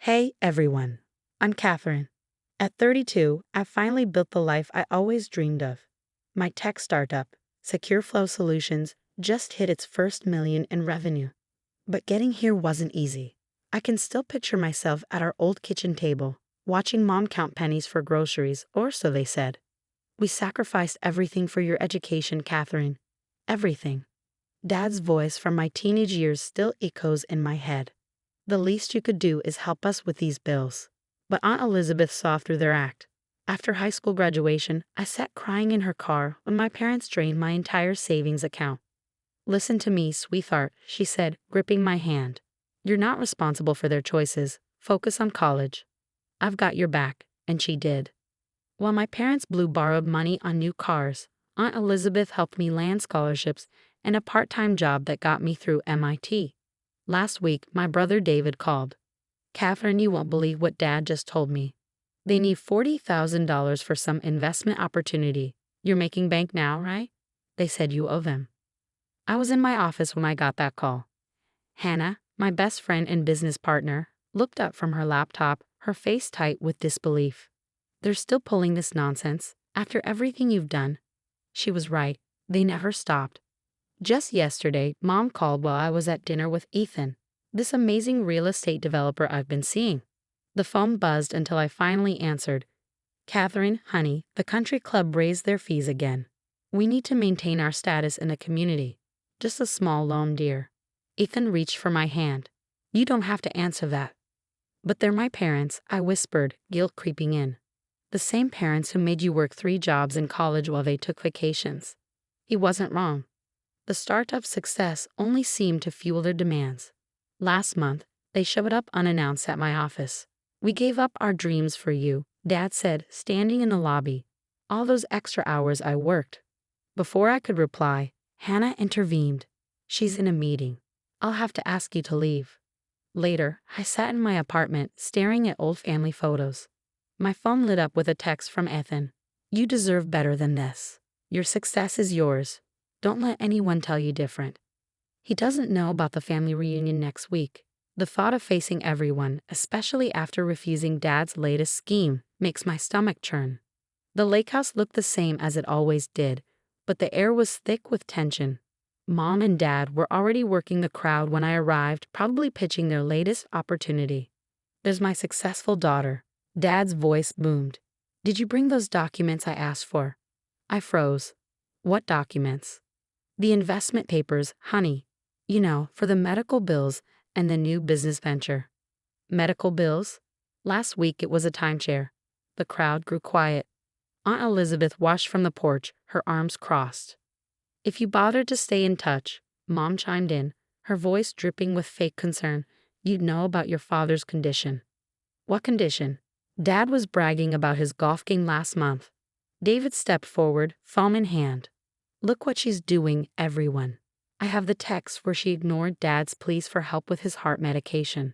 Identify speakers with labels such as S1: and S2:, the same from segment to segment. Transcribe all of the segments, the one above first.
S1: Hey everyone, I'm Catherine. At 32, I finally built the life I always dreamed of. My tech startup, SecureFlow Solutions, just hit its first million in revenue. But getting here wasn't easy. I can still picture myself at our old kitchen table, watching mom count pennies for groceries, or so they said. We sacrificed everything for your education, Catherine. Everything. Dad's voice from my teenage years still echoes in my head. The least you could do is help us with these bills. But Aunt Elizabeth saw through their act. After high school graduation, I sat crying in her car when my parents drained my entire savings account. "Listen to me, sweetheart," she said, gripping my hand. "You're not responsible for their choices. Focus on college. I've got your back," and she did. While my parents blew borrowed money on new cars, Aunt Elizabeth helped me land scholarships and a part-time job that got me through MIT. Last week, my brother David called. "Catherine, you won't believe what Dad just told me. They need $40,000 for some investment opportunity. You're making bank now, right? They said you owe them." I was in my office when I got that call. Hannah, my best friend and business partner, looked up from her laptop, her face tight with disbelief. "They're still pulling this nonsense, after everything you've done." She was right. They never stopped. Just yesterday, Mom called while I was at dinner with Ethan, this amazing real estate developer I've been seeing. The phone buzzed until I finally answered. "Catherine, honey, the country club raised their fees again. We need to maintain our status in the community. Just a small loan, dear." Ethan reached for my hand. "You don't have to answer that." "But they're my parents," I whispered, guilt creeping in. "The same parents who made you work 3 jobs in college while they took vacations." He wasn't wrong. The startup's success only seemed to fuel their demands. Last month, they showed up unannounced at my office. "We gave up our dreams for you," Dad said, standing in the lobby. "All those extra hours I worked." Before I could reply, Hannah intervened. "She's in a meeting. I'll have to ask you to leave." Later, I sat in my apartment staring at old family photos. My phone lit up with a text from Ethan. "You deserve better than this. Your success is yours. Don't let anyone tell you different." He doesn't know about the family reunion next week. The thought of facing everyone, especially after refusing Dad's latest scheme, makes my stomach churn. The lake house looked the same as it always did, but the air was thick with tension. Mom and Dad were already working the crowd when I arrived, probably pitching their latest opportunity. "There's my successful daughter." Dad's voice boomed. "Did you bring those documents I asked for?" I froze. "What documents?" "The investment papers, honey. You know, for the medical bills and the new business venture." "Medical bills?" Last week it was a timeshare. The crowd grew quiet. Aunt Elizabeth watched from the porch, her arms crossed. "If you bothered to stay in touch," Mom chimed in, her voice dripping with fake concern, "you'd know about your father's condition." "What condition?" Dad was bragging about his golf game last month. David stepped forward, phone in hand. "Look what she's doing, everyone." I have the text where she ignored Dad's pleas for help with his heart medication.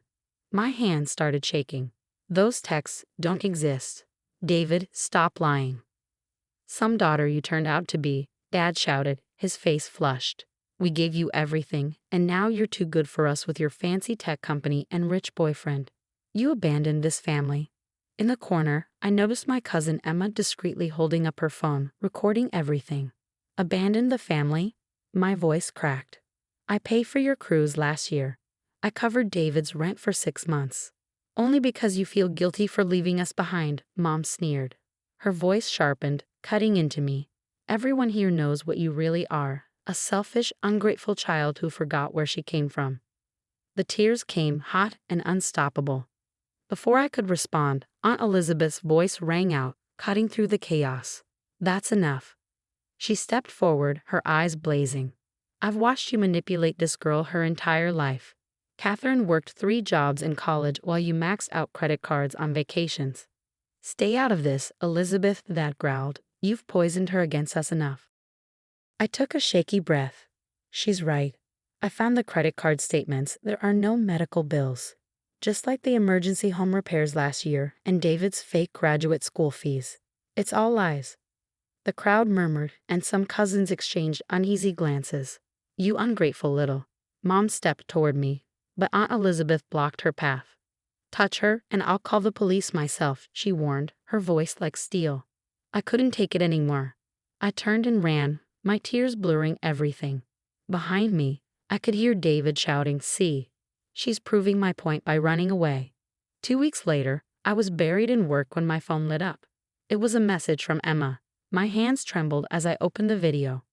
S1: My hand started shaking. "Those texts don't exist. David, stop lying." "Some daughter you turned out to be," Dad shouted, his face flushed. "We gave you everything, and now you're too good for us with your fancy tech company and rich boyfriend. You abandoned this family." In the corner, I noticed my cousin Emma discreetly holding up her phone, recording everything. "Abandoned the family?" My voice cracked. "I paid for your cruise last year. I covered David's rent for 6 months. Only because you feel guilty for leaving us behind," Mom sneered. Her voice sharpened, cutting into me. "Everyone here knows what you really are, a selfish, ungrateful child who forgot where she came from." The tears came hot and unstoppable. Before I could respond, Aunt Elizabeth's voice rang out, cutting through the chaos. "That's enough." She stepped forward, her eyes blazing. "I've watched you manipulate this girl her entire life. Catherine worked 3 jobs in college while you maxed out credit cards on vacations." "Stay out of this, Elizabeth," Dad growled. "You've poisoned her against us enough." I took a shaky breath. She's right. I found the credit card statements. There are no medical bills. Just like the emergency home repairs last year and David's fake graduate school fees. It's all lies. The crowd murmured, and some cousins exchanged uneasy glances. "You ungrateful little." Mom stepped toward me, but Aunt Elizabeth blocked her path. Touch her, and I'll call the police myself, she warned, her voice like steel. I couldn't take it anymore. I turned and ran, my tears blurring everything. Behind me, I could hear David shouting, "See, she's proving my point by running away." 2 weeks later, I was buried in work when my phone lit up. It was a message from Emma. My hands trembled as I opened the video.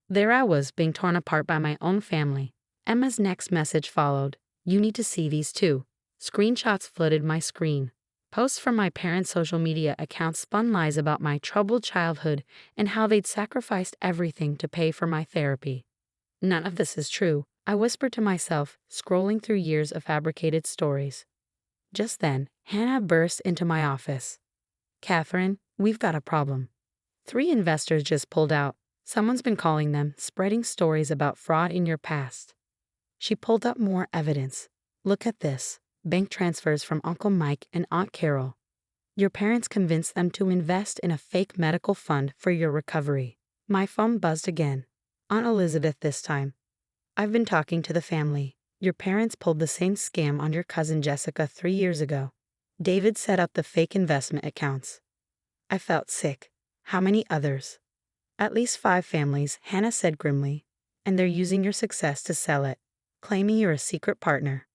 S1: There I was, being torn apart by my own family. Emma's next message followed. "You need to see these too." Screenshots flooded my screen. Posts from my parents' social media accounts spun lies about my troubled childhood and how they'd sacrificed everything to pay for my therapy. None of this is true, I whispered to myself, scrolling through years of fabricated stories. Just then, Hannah burst into my office. "Catherine, we've got a problem. 3 investors just pulled out. Someone's been calling them, spreading stories about fraud in your past." She pulled up more evidence. "Look at this. Bank transfers from Uncle Mike and Aunt Carol. Your parents convinced them to invest in a fake medical fund for your recovery." My phone buzzed again. Aunt Elizabeth this time. "I've been talking to the family. Your parents pulled the same scam on your cousin Jessica 3 years ago. David set up the fake investment accounts." I felt sick. "How many others?" "At least 5 families," Hannah said grimly. "And they're using your success to sell it, claiming you're a secret partner."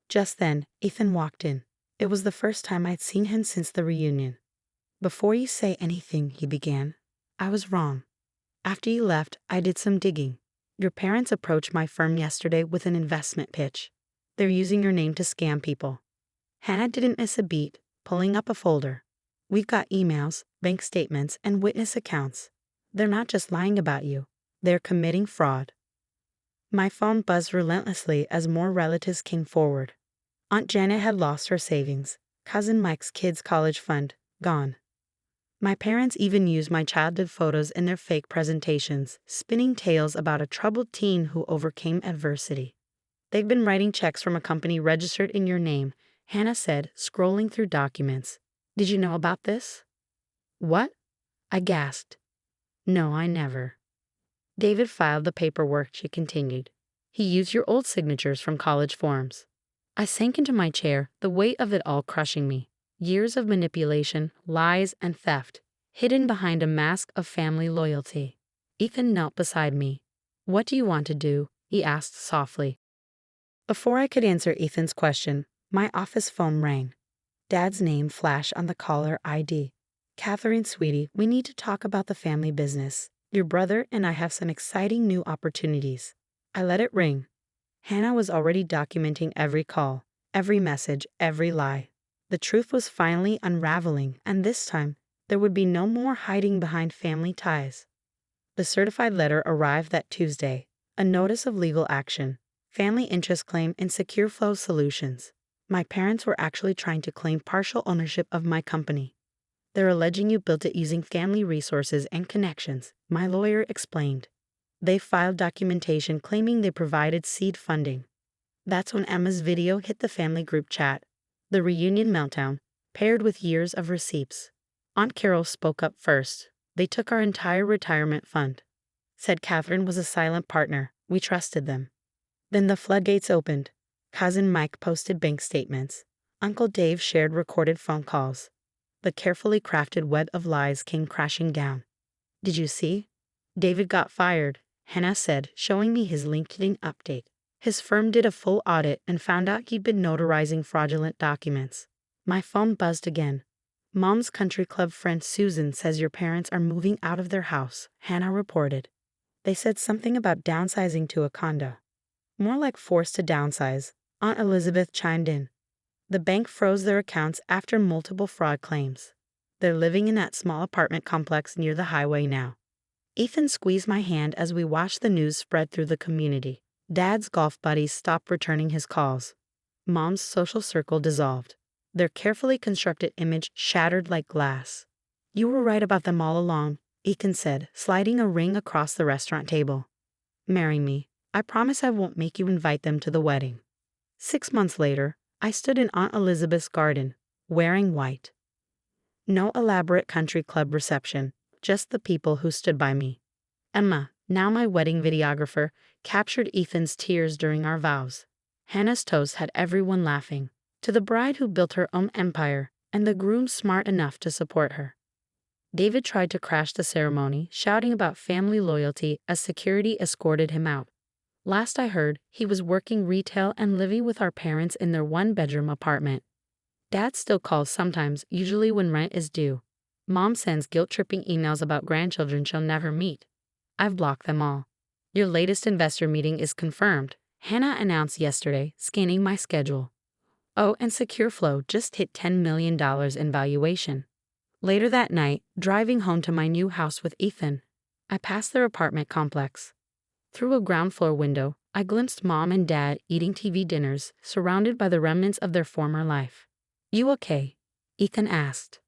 S1: Just then, Ethan walked in. It was the first time I'd seen him since the reunion. "Before you say anything," he began, "I was wrong. After you left, I did some digging. Your parents approached my firm yesterday with an investment pitch. They're using your name to scam people." Hannah didn't miss a beat, pulling up a folder. "We've got emails, bank statements, and witness accounts. They're not just lying about you. They're committing fraud." My phone buzzed relentlessly as more relatives came forward. Aunt Janet had lost her savings. Cousin Mike's kids' college fund, gone. My parents even used my childhood photos in their fake presentations, spinning tales about a troubled teen who overcame adversity. "They've been writing checks from a company registered in your name," Hannah said, scrolling through documents. "Did you know about this?" "What?" I gasped. "No, I never." "David filed the paperwork," she continued. "He used your old signatures from college forms." I sank into my chair, the weight of it all crushing me. Years of manipulation, lies, and theft, hidden behind a mask of family loyalty. Ethan knelt beside me. "What do you want to do?" he asked softly. Before I could answer Ethan's question, my office phone rang. Dad's name flashed on the caller ID. "Catherine, sweetie, we need to talk about the family business. Your brother and I have some exciting new opportunities." I let it ring. Hannah was already documenting every call, every message, every lie. The truth was finally unraveling, and this time, there would be no more hiding behind family ties. The certified letter arrived that Tuesday, a notice of legal action, family interest claim in SecureFlow Solutions. My parents were actually trying to claim partial ownership of my company. "They're alleging you built it using family resources and connections," my lawyer explained. "They filed documentation claiming they provided seed funding." That's when Emma's video hit the family group chat. The reunion meltdown, paired with years of receipts. Aunt Carol spoke up first. "They took our entire retirement fund. Said Catherine was a silent partner. We trusted them." Then the floodgates opened. Cousin Mike posted bank statements. Uncle Dave shared recorded phone calls. The carefully crafted web of lies came crashing down. "Did you see? David got fired," Hannah said, showing me his LinkedIn update. His firm did a full audit and found out he'd been notarizing fraudulent documents. My phone buzzed again. "Mom's country club friend Susan says your parents are moving out of their house," Hannah reported. "They said something about downsizing to a condo." "More like forced to downsize," Aunt Elizabeth chimed in. "The bank froze their accounts after multiple fraud claims. They're living in that small apartment complex near the highway now." Ethan squeezed my hand as we watched the news spread through the community. Dad's golf buddies stopped returning his calls. Mom's social circle dissolved. Their carefully constructed image shattered like glass. "You were right about them all along," Ethan said, sliding a ring across the restaurant table. "Marry me. I promise I won't make you invite them to the wedding." 6 months later, I stood in Aunt Elizabeth's garden, wearing white. No elaborate country club reception, just the people who stood by me. Emma, now my wedding videographer, captured Ethan's tears during our vows. Hannah's toast had everyone laughing. To the bride who built her own empire, and the groom smart enough to support her. David tried to crash the ceremony, shouting about family loyalty as security escorted him out. Last I heard, he was working retail and living with our parents in their one-bedroom apartment. Dad still calls sometimes, usually when rent is due. Mom sends guilt-tripping emails about grandchildren she'll never meet. I've blocked them all. Your latest investor meeting is confirmed, Hannah announced yesterday, scanning my schedule. Oh, and SecureFlow just hit $10 million in valuation. Later that night, driving home to my new house with Ethan, I passed their apartment complex. Through a ground floor window, I glimpsed Mom and Dad eating TV dinners, surrounded by the remnants of their former life. You okay? Ethan asked.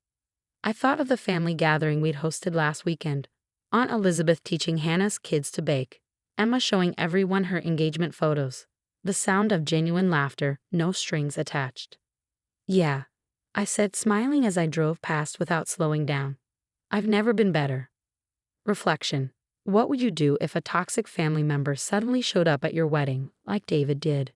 S1: I thought of the family gathering we'd hosted last weekend. Aunt Elizabeth teaching Hannah's kids to bake, Emma showing everyone her engagement photos, the sound of genuine laughter, no strings attached. Yeah, I said, smiling as I drove past without slowing down. I've never been better. Reflection. What would you do if a toxic family member suddenly showed up at your wedding, like David did?